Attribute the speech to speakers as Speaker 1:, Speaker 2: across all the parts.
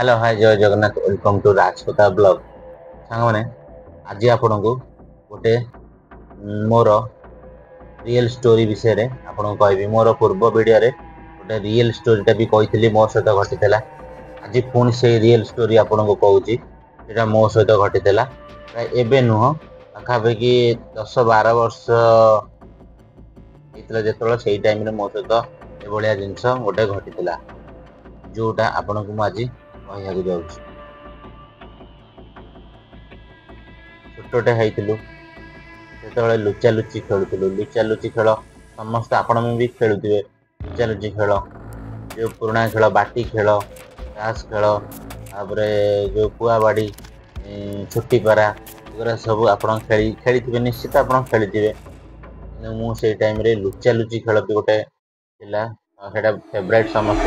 Speaker 1: Hello hi जय Jagannath welcome to राजपता blog सांग मैंने आज आपण को गोटे मोर रियल स्टोरी विषय रे आपन को कहबी मोर पूर्व वीडियो रे गोटे रियल स्टोरीटा भी कही मो सहित घटी आज पुणी से रियल स्टोरी आपन को कहूँ सेटा मो सहित घटी प्राय एबे नुह पाखापाखि 10-12 वर्ष जो से टाइम मो सहित एभलिया जिनस गोटे घटी जोटा आपण को आज कहू जाऊँ छोटे होइतिलु सेतबेले लुचा लुची खेलुथिलु लुचा लुची खेल समस्त आपण भी खेलुथिबे लुचा लुची खेल जो पुराना खेल बाटी खेल ताश खेल तापरे जो कुआबाड़ी छुट्टी पारा एगुरा सब आपण खेली निश्चित आपण खेली मु से टाइम रे लुचा लुची खेल भी गोटे थिला सेटा फेवरेट समस्त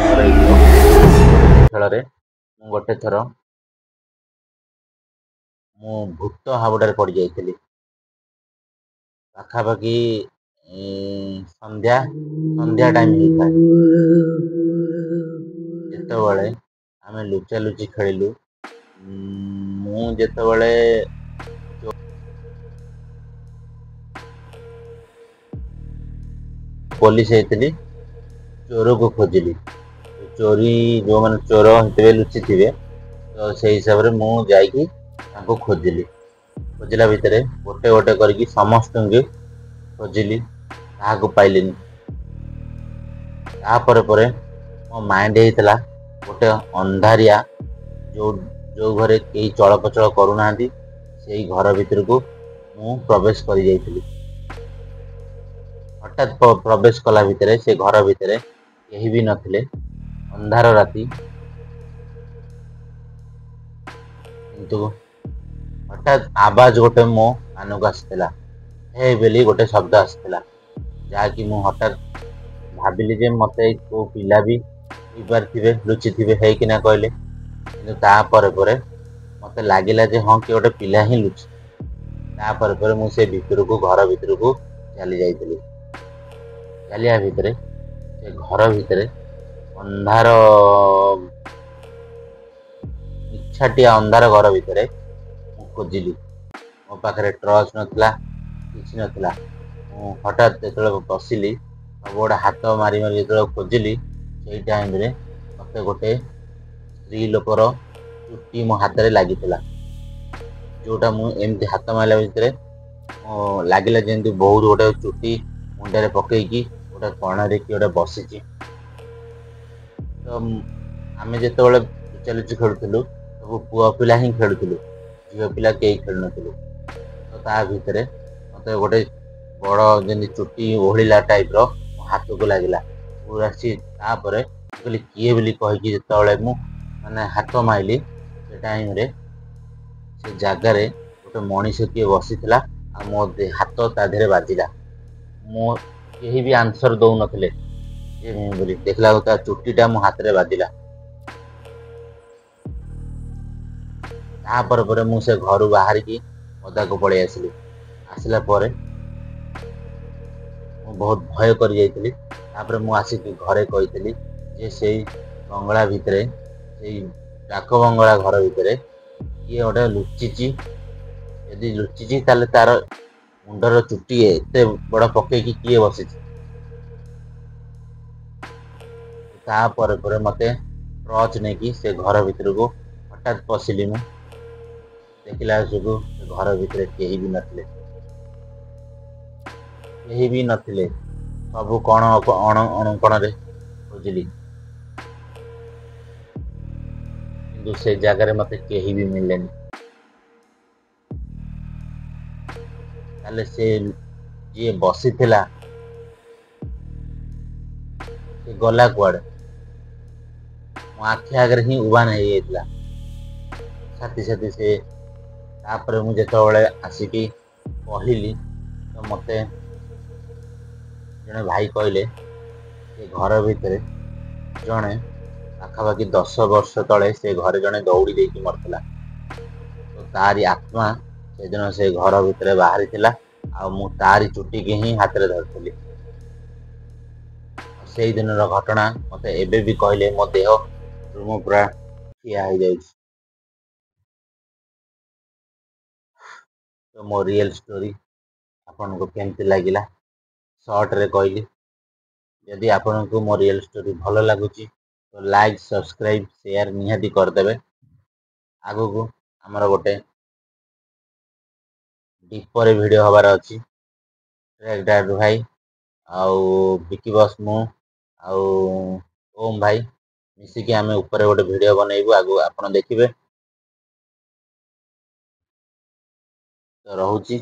Speaker 1: खेल रे गोटे थर मु भूत हाबुडारे पड़ जाइली पाखापाखि संध्या संध्या टाइम होता जितेबाला आम लुचा लुची खेलु मुझे पुलिस होती चोर को खोजिली चोरी जो मैंने चोर होते लुचि थे तो से हिसाब से मुझे खोजिली खोजला भितर गोटे गोटे करके समस्त खोजिली क्या पाइली तापर मो माइंड होता गोटे अंधारिया जो जो घरे कई चलप्रचल करूना से घर भीतर को मु प्रवेश कर जाइली हठात प्रवेश कला भितर से घर भितर कहीं भी नथिले अंधार राति किंतु हठात आवाज गोटे मो कान को आसला हे बेली गोटे शब्द आसला जहाँकि मु हठात भाविली जे मत को पिला भी पारे लुचि थे है कि ना कहले कि मत लगिला जे हाँ कि गोटे पिला ही लुचि तापर मुझे भीतर को घर भीतर को चली जाइली चलिया भितर से घर भितर अंधार इच्छाटिया अंधार घर भितर खोजिली मो पाखे टर्च नाला कि नाला हठात जो बसिली सब गोटे हाथ मारी मारी जो खोजिली से टाइम रे मत गोटे स्त्री लोकर चुट्टी मो हाथ में लगी जोटा मुझे हाथ मारला भितर लगिला जमी बहुत गोटे चुट्टी मुंडे पकईकी गोटे कण कि गोटे बसी तो आम जो लुचा लुची खेलुलु सब पुआ पिला ही खेलुलु झील पिला कई खेल नु तो ता भितर मत गोटे बड़ जमी चुट्टी ओहला टाइप हाथ को लगिला पूरा तापर कहली किए बोली कहीकि जिते मैंने हाथ माइली से टाइम रे से जगार गोटे मनीष किए बसी मो हाथ ताधे बाजिला मो कहीं भी आंसर दौ नथिले बोली देखला चुट्टीटा मो हाथ में बाजिला तापर मुझे घर बाहर की पदा को पलि आसली आसला बहुत भय कर जाइली आसिक घरे कही जे से बंगला भितर से डाक बंगला घर भितर किए गोटे लुचि यदि लुचि तार मुंडर चुट्टी एत बड़ पकईकी किए बसी तापर मत टर्च नहीं से घर भीतर को हठात पशिली मु देखला घर भीतर कहीं भी नथिले सब कण अणुकण खोजिली किंतु से जगह मत कहीं भी मिले से जी बसी थिला से गला कुआड़े मो आखि आगे ही उबान हो साथी साथी से तापर मुझे जो आसिकी कहली तो मत जड़े भाई कहले घर भितर जड़े पाखापाखि 10 वर्ष तले से घर जड़े दौड़ी देकी मरला तो तारी आत्मा से दिन से घर भितर बाहरी थिला आ मु तारी चुट्टी की ही हाथ में धरती से दिन घटना मत एबे भी कहले मो देह पूरा ଠିଆ ହେଇଯାଉଛି। ତ ମୋ ରିଏଲ ଷ୍ଟୋରି ଆପଣଙ୍କୁ କେମିତି ଲାଗିଲା ସର୍ଟରେ କହିଲି। ଯଦି ଆପଣଙ୍କୁ ମୋ ରିଏଲ ଷ୍ଟୋରି ଭଲ ଲାଗୁଛି ତ ଲାଇକ୍, ସବସ୍କ୍ରାଇବ୍, ସେୟାର ନିହାତି କରିଦେବେ। ଆଗକୁ ଆମର ଗୋଟେ ଦୀପରେ ଭିଡ଼ିଓ ହବାର ଅଛି। ଟ୍ରେକ୍ ଭାଇ ଆଉ ବିକି ବସ୍, ମୁଁ ଆଉ ଓମ୍ ଭାଇ ମିଶିକି ଆମେ ଉପରେ ଗୋଟେ ଭିଡ଼ିଓ ବନେଇବୁ, ଆଗକୁ ଆପଣ ଦେଖିବେ। ତ ରହୁଛି।